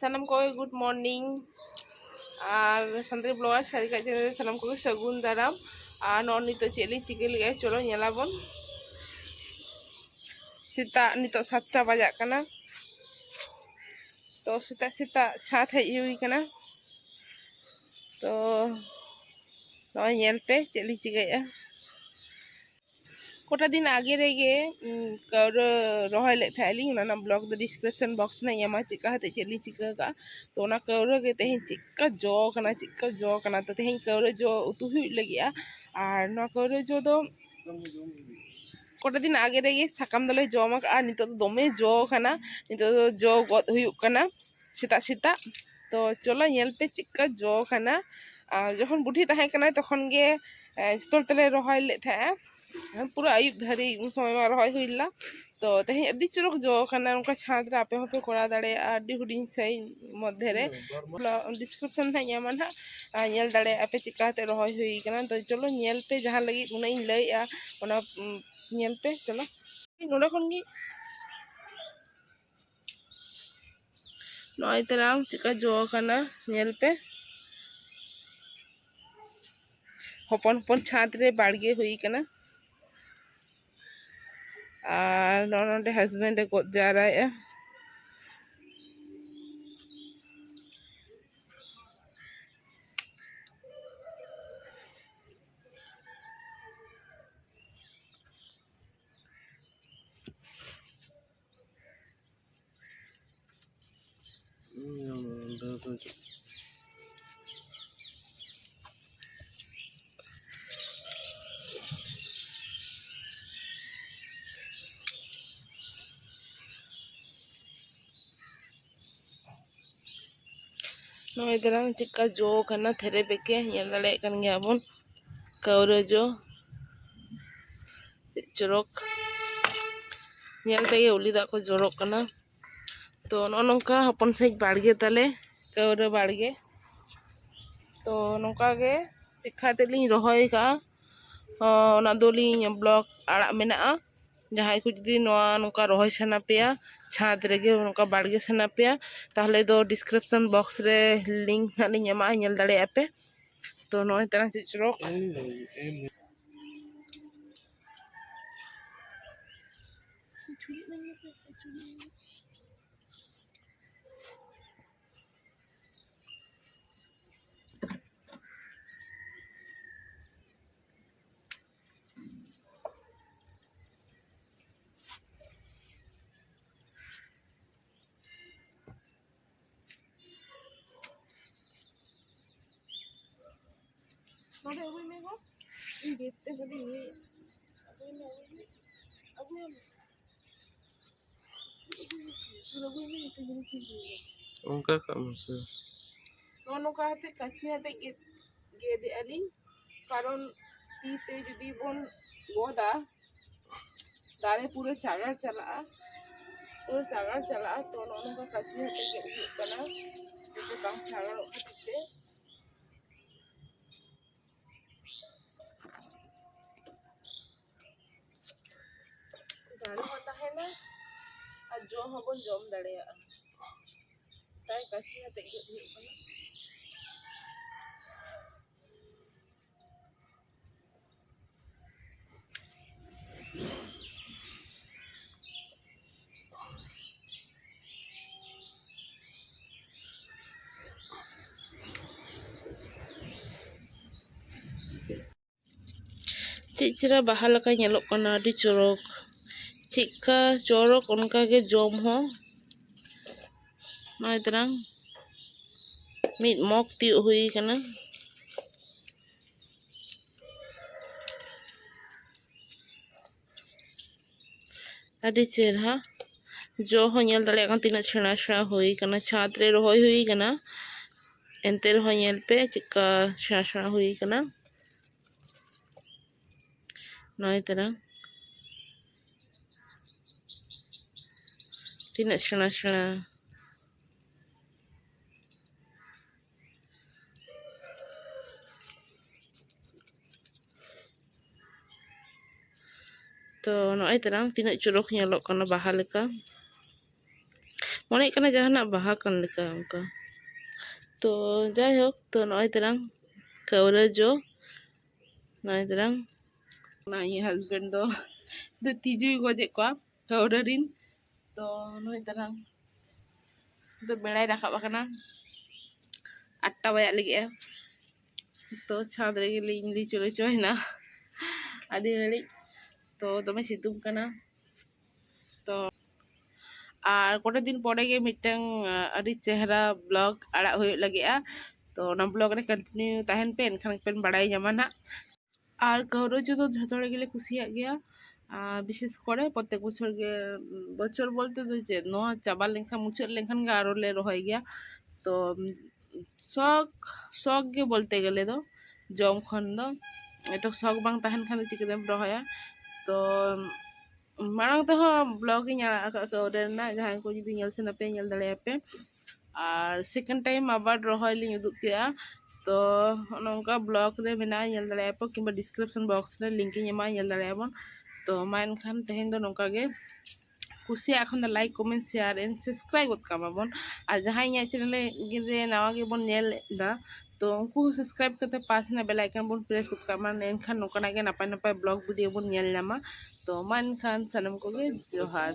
Sanam ko good morning. আর Santali blogger Sarika চ্যানেলে সালাম করি সগুন দারাম আর ননিতো চেলি চিকেন গে চলো ñelabon সেটা নিতো 7টা বাজা কানা তো সেটা ছাদ হেj হুই কানা তো নয় ñel pe চেলি চিকেয়া कोटा दिन आगे रेगे कर रोहय ले थाली ना ब्लॉग द डिस्क्रिप्शन बॉक्स ना यमा चिका हते चेली चिका का तो ना कर गे तेहे चिका जो कना तो तेहे कर जो उतु हुई लगिया और ना कर जो दो कोटा दिन आगे रेगे साकाम दले जमा का नितो तो दोमे जो कना नितो तो जो गद हुई कना सीता तो चलो ñel पे चिका जो कना जखन बुढ़ी तहे कना तखन गे जतोर तले रोहय ले था पूरा आयुब धारी उन समय में रहा हुईला तो तेहे अड्डी चुरुक जो खाना उनका छात्र आपे होपे कोड़ा दाड़े अड्डी हुडिंग से मध्य रे डिस्क्रिप्शन है यमा ना ñel दाड़े आपे चिकाते रहा हुई कना तो चलो ñel पे जहां लगी उना इन लइया उना ñel पे चलो नोडा खन गी नय तरह चिका जो खाना ñel पे हपन हपन छात्र रे बाड़गे हुई कना और नोडे हस्बैंड को जा रहा है नय तरह चिका जो कना थेरे बेके ñel दाड़े कन गयाबन कौरे जो चुरुक ñel पे उली दा को जोरोक कना तो नोका हपन सही बाड़गे तले कौरे बाड़गे तो नोका गे चिखाते लिंग रोहय का ओना दोलिंग ब्लॉग आड़ा मेना जहां को जुदी नोका रोहय सना पेया छाद रेगे नोका बाड़गे सना पेया ताहले दो डिस्क्रिप्शन बॉक्स रे लिंक ना लिंग एमा ñel दाड़े आपे तो नय तरह चिचरोक नोडे अबुई में गो इन देखते बड़ी ये अबुई में अबुई में तो जिनिस उनका काम से नोनो का हाथे कच्ची हाथे गेदे अली कारण तीते जुदी बोन गोदा दारे पूरे चागड़ चला तो नोनो का कच्ची हाथे गेदे कना जते बांग चागड़ ओते दाड़े होता है ना और जो हबन जम दाड़े ताई कच्ची हाथे गेदे कना चिचरा बाहा लका ñelok kana adi चोरक चिका चोरक उनका के जम हो नय तरह मिद मक ती हुई कना अडी चेहरा जो हो ñel दाड़े कन तीना छेड़ा छेड़ा हुई कना छात रे रोहय हुई कना एनते रहो ñel पे चिका छेड़ा छेड़ा हुई कना नय तरह तीना छेड़ा छेड़ा तो नय तरह तीना चुरुक ñelok kana बाहा लेका मने कना जहाना बाहा कन लेका उनका तो जायहोक तो नय तरंग कौरा जो नय तरंग ना ये हस्बैंड दो तीजु गजे को कौरा रिन तो नय तरंग तो बेड़ाय राखाब आकना 8टा बजा लगे तो छाद रे ली चले चोयना आदि घड़ी तो दमे सितुंग कना तो और कोटे दिन परे गे मिटंग अड़ी चेहरा ब्लॉग आड़ा हुई लगे तो ना ब्लॉग रे कंटिन्यू तहन पे एनखान पेन बड़ाई जामा ना और कौरो जो तो झोतोड़े गेले कुसिया गया विशेष करे प्रत्येक बछर गे बछर बोलते तो जे नो चाबा लेखा मुचाद लेखन गे आरो ले रहाय गया तो शौक शौक गे बोलते गेले दो जम खन दो एटो शौक बांग तहन खान चिकेदेम रहाया तो मांग तो ब्लॉग कौरे जहाँ को जुदी नेल सेना पे नेल दाड़े पे और सेकेंड टाइम आबार रहाय लिंग उदुग केआ तो नौका ब्लॉग रे मेना नेल दाड़े पे किंबा डिस्क्रिप्शन बॉक्स रे लिंक इन एमा नेल दाड़े बन तो मा एनखान तेहेन दो नौका गे कुसिया एखन the like comment share and subscribe गद कामा बन और जहाँ इना चैनल गे नवा गे बन नेल दा तो उनको सब्सक्राइब करते पास ना बेल आइकन बन प्रेस गद कामा एनखान नौकाना गे नापाय नापाय ब्लॉग वीडियो बन नेल नामा तो मा एनखान सानम को गे जोहार